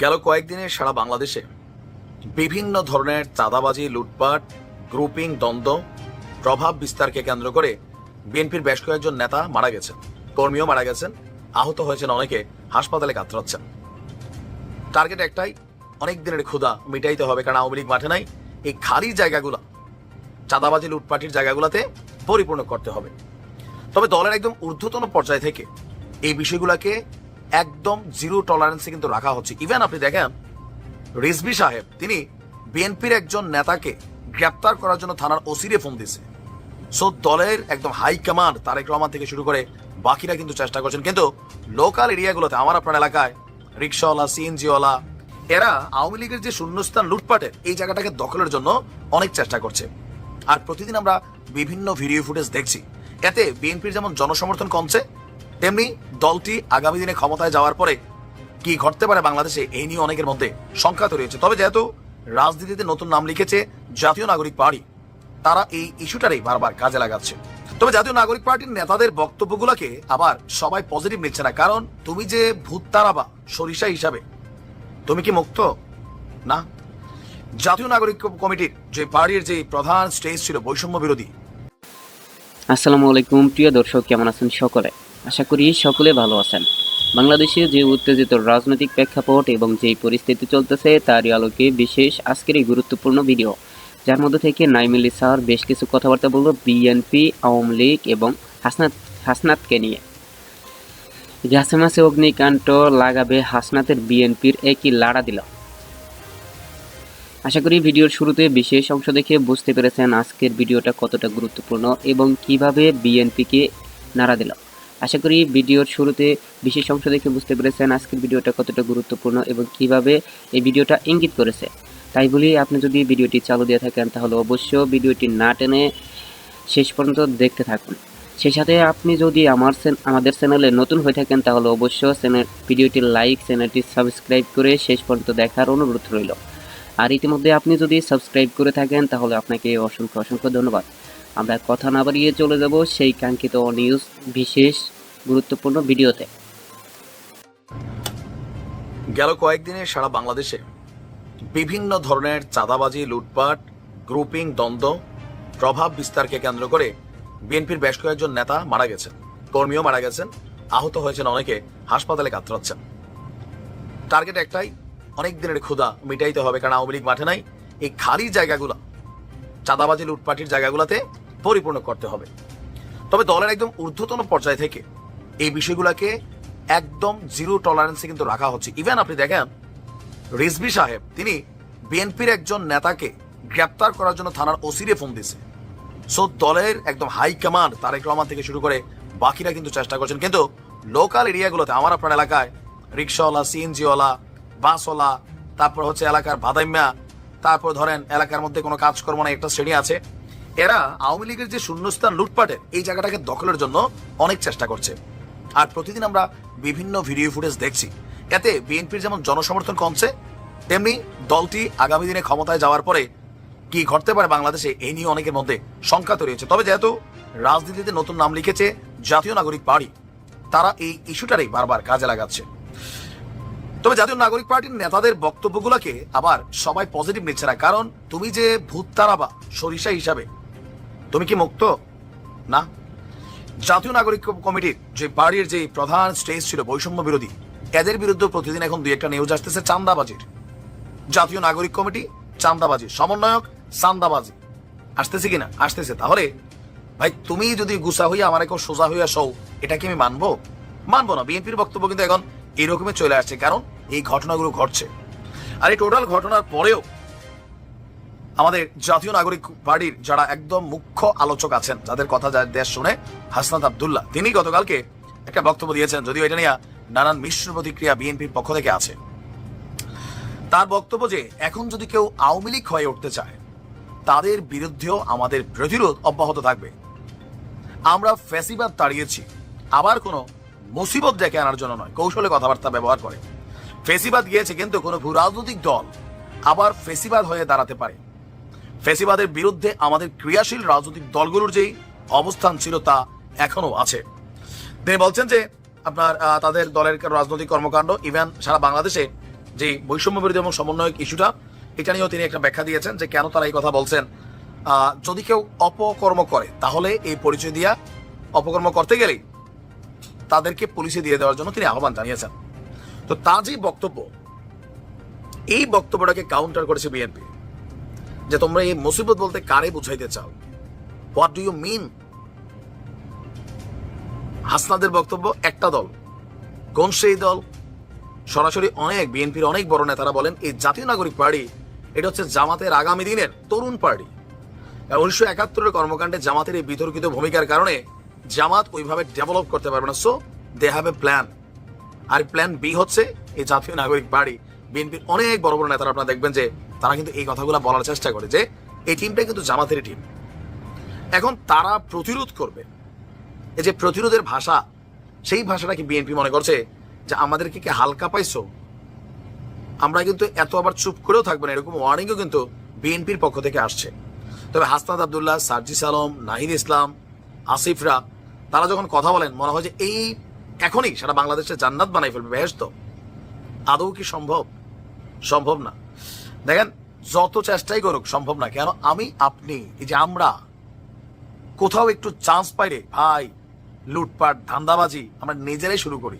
গেল কয়েকদিনে সারা বাংলাদেশে বিভিন্ন ধরনের চাঁদাবাজি, লুটপাট, গ্রুপিং, দ্বন্দ্ব, প্রভাব বিস্তারকে কেন্দ্র করে বিএনপির বেশ কয়েকজন নেতা মারা গেছেন, কর্মীও মারা গেছেন, আহত হয়েছেন, অনেকে হাসপাতালে কাতরাচ্ছেন। টার্গেট একটাই, অনেক দিনের ক্ষুধা মিটাইতে হবে, কারণ আওয়ামী লীগ মাঠে নাই। এই খালি জায়গাগুলো, চাঁদাবাজি লুটপাটির জায়গাগুলোতে পরিপূর্ণ করতে হবে। তবে দলের একদম ঊর্ধ্বতন পর্যায় থেকে এই বিষয়গুলোকে একদম জিরো টলারেন্সে কিন্তু রাখা হচ্ছে। ইভেন আপনি দেখেন, রিজভী সাহেব তিনি বিএনপির একজন নেতাকে গ্রেপ্তার করার জন্য থানার ওসিরে ফোন দিছে। সো দলের একদম হাই কমান্ড তারেক রহমান থেকে শুরু করে বাকিরা কিন্তু চেষ্টা করছেন, কিন্তু লোকাল এরিয়াগুলোতে, আমার আপনার এলাকায় রিক্সাওয়ালা, সিএনজিওয়ালা, এরা আওয়ামী লীগের যে শূন্যস্থান লুটপাটের এই জায়গাটাকে দখলের জন্য অনেক চেষ্টা করছে। আর প্রতিদিন আমরা বিভিন্ন ভিডিও ফুটেজ দেখছি। এতে বিএনপির যেমন জনসমর্থন কমছে, তেমনি দলটি আগামী দিনে ক্ষমতায় যাওয়ার পরে কি ঘটতে পারে বাংলাদেশে, এই নিয়ে অনেকের মধ্যে শঙ্কা তৈরি হয়েছে। তবে যেহেতু রাজনীতিতে নতুন নাম লিখেছে জাতীয় নাগরিক পার্টি, তারা এই ইস্যুটারই বারবার কাজে লাগাচ্ছে। তবে জাতীয় নাগরিক পার্টির নেতাদের বক্তব্যগুলোকে আবার সবাই পজিটিভ নিচ্ছে না, কারণ তুমি যে ভূত তাড়াবা সরিষা হিসাবে, তুমি কি মুক্ত না? জাতীয় নাগরিক কমিটির যে পার্টির যে প্রধান স্টেজ ছিল বৈষম্য বিরোধী। আসসালামু আলাইকুম প্রিয় দর্শক, কেমন আছেন সকলে? আশা করি সকলে ভালো আছেন। বাংলাদেশে যে উত্তেজিত রাজনৈতিক প্রেক্ষাপট এবং যেই পরিস্থিতি চলতেছে তারই আলোকে বিশেষ আজকের এই গুরুত্বপূর্ণ ভিডিও, যার মধ্যে থেকে নাইমুল ইসলাম বেশ কিছু কথাবার্তা বলবো বিএনপি, আওয়ামী লীগ এবং হাসনাতকে নিয়ে। গ্যাসে মাসে অগ্নিকাণ্ড লাগাবে হাসনাতের বিএনপির একই লাড়া দিল। আশা করি ভিডিওর শুরুতে বিশেষ অংশ দেখে বুঝতে পেরেছেন আজকের ভিডিওটা কতটা গুরুত্বপূর্ণ এবং কিভাবে বিএনপিকে নাড়া দিল। আশা করি ভিডিওর শুরুতে বিশেষ অংশ দেখে বুঝতে পেরেছেন আজকের ভিডিওটা কতটা গুরুত্বপূর্ণ এবং কিভাবে এই ভিডিওটা ইঙ্গিত করেছে। তাই বলি, আপনি যদি ভিডিওটি চালু দিয়ে থাকেন তাহলে অবশ্যই ভিডিওটি না টেনে শেষ পর্যন্ত দেখতে থাকুন। সেই সাথে আপনি যদি আমাদের চ্যানেলে নতুন হয়ে থাকেন তাহলে অবশ্যই ভিডিওটি লাইক, চ্যানেলটি সাবস্ক্রাইব করে শেষ পর্যন্ত দেখার অনুরোধ রইল। আর ইতিমধ্যে আপনি যদি সাবস্ক্রাইব করে থাকেন তাহলে আপনাকে অসংখ্য অসংখ্য ধন্যবাদ। আমরা কথা না বাড়িয়ে চলে যাব সেই কাঙ্ক্ষিত নিউজ বিশেষ গুরুত্বপূর্ণ ভিডিওতে। গেল কয়েকদিনে সারা বাংলাদেশে বিভিন্ন ধরনের চাঁদাবাজি, লুটপাট, গ্রুপিং, দ্বন্দ্ব, প্রভাব বিস্তারকে কেন্দ্র করে বিএনপির বেশ কয়েকজন নেতা মারা গেছেন, কর্মীও মারা গেছেন, আহত হয়েছেন, অনেকে হাসপাতালে কাতরাচ্ছেন। টার্গেট একটাই, অনেক দিনের ক্ষুধা মিটাইতে হবে, কারণ আওয়ামী লীগ মাঠে নাই। এই খালি জায়গাগুলো, চাঁদাবাজি লুটপাটির জায়গাগুলোতে পরিপূর্ণ করতে হবে। তবে দলের একদম ঊর্ধ্বতন পর্যায় থেকে এই বিষয়গুলোকে একদম জিরো টলারেন্সে কিন্তু রাখা হচ্ছে। ইভেন আপনি দেখেন, রিজভী সাহেব তিনি বিএনপির একজন নেতাকে গ্রেপ্তার করার জন্য থানার ওসিরে ফোন দিছে। সো দলের একদম হাই কমান্ড তারেক রহমান থেকে শুরু করে বাকিরা কিন্তু চেষ্টা করছেন, কিন্তু লোকাল এরিয়াগুলোতে, আমার আপনার এলাকায় রিক্সাওয়ালা, সিএনজিওয়ালা, বাসওয়ালা, তারপর হচ্ছে এলাকার বাদাইম্যা, তারপর ধরেন এলাকার মধ্যে কোনো কাজকর্ম না, একটা শ্রেণী আছে, এরা আওয়ামী লীগের যে শূন্যস্থান লুটপাটের এই জায়গাটাকে দখলের জন্য অনেক চেষ্টা করছে। আর প্রতিদিন আমরা বিভিন্ন ভিডিও ফুটেজ দেখছি। এতে বিএনপির যেমন জনসমর্থন কমছে, তেমনি দলটি আগামী দিনে ক্ষমতায় যাওয়ার পরে কি ঘটতে পারে বাংলাদেশে, এই নিয়ে অনেকের মধ্যে শঙ্কা তৈরি হয়েছে। তবে যেহেতু রাজনীতিতে নতুন নাম লিখেছে জাতীয় নাগরিক পার্টি, তারা এই ইস্যুটারই বারবার কাজে লাগাচ্ছে। তবে জাতীয় নাগরিক পার্টির নেতাদের বক্তব্যগুলোকে আবার সবাই পজিটিভ নিচ্ছে না, কারণ তুমি যে ভূত তাড়াবা সরিষা হিসাবে, তুমি কি মুক্ত না? জাতীয় নাগরিক কমিটির যে পার্টির যে প্রধান স্টেজ ছিল বৈষম্য বিরোধী, এদের বিরুদ্ধে প্রতিদিন এখন দুই একটা নিউজ আসতেছে চাঁদাবাজির। জাতীয় নাগরিক কমিটি চাঁদাবাজি, সমন্বয়ক চাঁদাবাজি, আসতেছে কিনা? আসতেছে। তাহলে ভাই, তুমি যদি গুসা হইয়া আমার কেউ সোজা হইয়া সৌ, এটা কি আমি মানবো? মানবো না। বিএনপির বক্তব্য কিন্তু এখন এইরকমই চলে আসছে, কারণ এই ঘটনাগুলো ঘটছে। আর এই টোটাল ঘটনার পরেও আমাদের জাতীয় নাগরিক পার্টির যারা একদম মুখ্য আলোচক আছেন, যাদের কথা দেশ শুনে, হাসনাত আব্দুল্লাহ, তিনি গতকালকে একটা বক্তব্য দিয়েছেন, যদিও এটা নিয়ে নানান মিশ্র প্রতিক্রিয়া বিএনপির পক্ষ থেকে আছে। তার বক্তব্য যে এখন যদি কেউ আওয়ামী লীগ হয়ে উঠতে চায়, তাদের বিরুদ্ধেও আমাদের প্রতিরোধ অব্যাহত থাকবে। আমরা ফ্যাসিবাদ তাড়িয়েছি, আবার কোনো মুসিবত ডেকে আনার জন্য নয়। কৌশলে কথাবার্তা ব্যবহার করে ফ্যাসিবাদ গিয়েছে, কিন্তু কোনো ভূ রাজনৈতিক দল আবার ফ্যাসিবাদ হয়ে দাঁড়াতে পারে। ফ্যাসিবাদের বিরুদ্ধে আমাদের ক্রিয়াশীল রাজনৈতিক দলগুলোর যেই অবস্থান ছিল তা এখনো আছে। তিনি বলছেন যে আপনার তাদের দলের রাজনৈতিক কর্মকাণ্ড ইভেন সারা বাংলাদেশে যে বৈষম্য বিরোধী এবং সমন্বয়ক ইস্যুটা, এটা নিয়েও তিনি একটা ব্যাখ্যা দিয়েছেন যে কেন তারা এই কথা বলছেন। যদি কেউ অপকর্ম করে তাহলে এই পরিচয় দিয়া অপকর্ম করতে গেলেই তাদেরকে পুলিশে দিয়ে দেওয়ার জন্য তিনি আহ্বান জানিয়েছেন। তো তার যে বক্তব্য, এই বক্তব্যটাকে কাউন্টার করেছে বিএনপি যে তোমরা এই মুসিবত বলতে কারে বুঝাইতে চাও, হোয়াট ডু ইউ মিন। হাসনাদের বক্তব্য একটা দল, কোন সেই দল? সরাসরি অনেক বিএনপির অনেক বড় নেতারা বলেন এই জাতীয় নাগরিক পার্টি এটা হচ্ছে জামাতের আগামী দিনের তরুণ পার্টি। 1971 কর্মকাণ্ডে জামাতের এই বিতর্কিত ভূমিকার কারণে জামাত ওইভাবে ডেভেলপ করতে পারবে না, so they have a plan. আর প্ল্যান বি হচ্ছে এই জাতীয় নাগরিক পার্টি। বিএনপির অনেক বড় বড় নেতারা আপনারা দেখবেন যে তারা কিন্তু এই কথাগুলো বলার চেষ্টা করে যে এই টিমটা কিন্তু জামাতের টিম। এখন তারা প্রতিরোধ করবে, এই যে প্রতিরোধের ভাষা, সেই ভাষাটা কি বিএনপি মনে করছে যে আমাদেরকে কি হালকা পাইছো, আমরা কিন্তু এত আবার চুপ করেও থাকবো না, এরকম ওয়ার্নিংও কিন্তু বিএনপির পক্ষ থেকে আসছে। তবে হাসনাত আব্দুল্লাহ, সার্জিস আলম, নাহিদ ইসলাম, আসিফরা তারা যখন কথা বলেন মনে হয় যে এই এখনই সারা বাংলাদেশে জান্নাত বানাই ফেলবে, বেহেশত। আদৌ কি সম্ভব? সম্ভব না। দেখেন, যত চেষ্টাই করুক সম্ভব না। কেন? আমি আপনি, এই যে আমরা কোথাও একটু চান্স পাইলে ভাই লুটপাট ধান্দাবাজি আমরা নিজেরাই শুরু করি।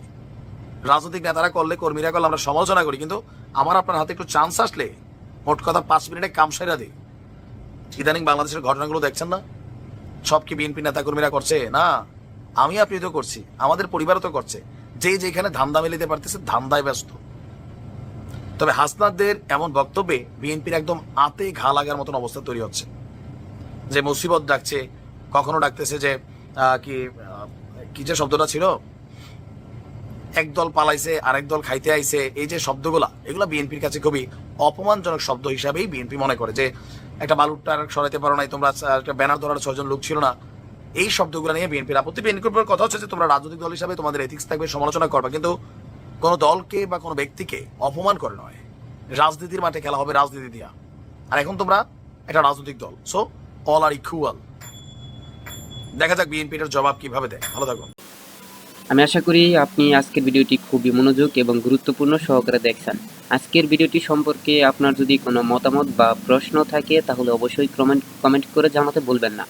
রাজনৈতিক নেতারা করলে, কর্মীরা করলে আমরা সমালোচনা করি, কিন্তু আমার আপনার হাতে একটু চান্স আসলে মোট কথা 5 মিনিটে কাম সাইরা দিই। ইদানিং বাংলাদেশের ঘটনাগুলো দেখছেন না? সব কি বিএনপি নেতা কর্মীরা করছে? না, আমি আপনি তো করছি, আমাদের পরিবারও তো করছে। যে যেখানে ধান্দা মেলিতে পারতেছে ধান্দায় ব্যস্ত। তবে হাসনাতদের এমন বক্তব্যে বিএনপির একদম আতে ঘা লাগার মতন অবস্থা তৈরি হচ্ছে। যে মুসিবত ডাকছে, কখনো ডাকতেছে যে কি যে শব্দটা ছিল, একদল পালাইছে আরেক দল খাইতে আইছে, এই যে শব্দগুলা, এগুলা বিএনপির কাছে খুবই অপমানজনক শব্দ হিসাবেই বিএনপি মনে করে। যে একটা বালুরটা সরাইতে পারো নাই তোমরা, একটা ব্যানার ধরার 6 জন লোক ছিল না, এই শব্দগুলো নিয়ে বিএনপির আপত্তি। বিএনপির কথা হচ্ছে যে তোমরা রাজনৈতিক দল হিসাবে তোমাদের এথিক্স থাকবে, সমালোচনা করবে, কিন্তু কোনো দলকে বা কোনো ব্যক্তিকে অপমান করে নয়। রাজনীতির মাঠে খেলা হবে রাজনীতি দিয়া, আর এখন তোমরা একটা রাজনৈতিক দল, সো অল আর ইকুয়াল। দেখা যাক বিএনপি এর জবাব কিভাবে দেয়। ভালো থাকুন। আমি আশা করি আপনি আজকের ভিডিওটি খুবই মনোযোগ এবং গুরুত্বপূর্ণ সহকারে দেখছেন। আজকের ভিডিওটি সম্পর্কে আপনার যদি কোনো মতামত বা প্রশ্ন থাকে তাহলে অবশ্যই কমেন্ট করে জানাতে ভুলবেন না।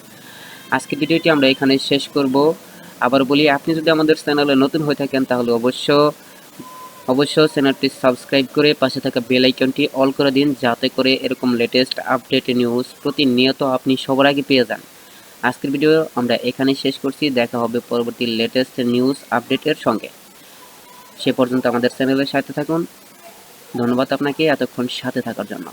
আজকের ভিডিওটি আমরা এখানে শেষ করব। আবার বলি, আপনি যদি আমাদের চ্যানেলে নতুন হয়ে থাকেন তাহলে অবশ্য চ্যানেলটি সাবস্ক্রাইব করে পাশে থাকা বেল আইকনটি অল করে দিন, যাতে করে এরকম লেটেস্ট আপডেট নিউজ প্রতিনিয়ত আপনি সবার আগে পেয়ে যান। আজকের ভিডিও আমরা এখানে শেষ করছি। দেখা হবে পরবর্তী লেটেস্ট নিউজ আপডেটের সঙ্গে। সে পর্যন্ত আমাদের চ্যানেলের সাথে থাকুন। ধন্যবাদ আপনাকে এতক্ষণ সাথে থাকার জন্য।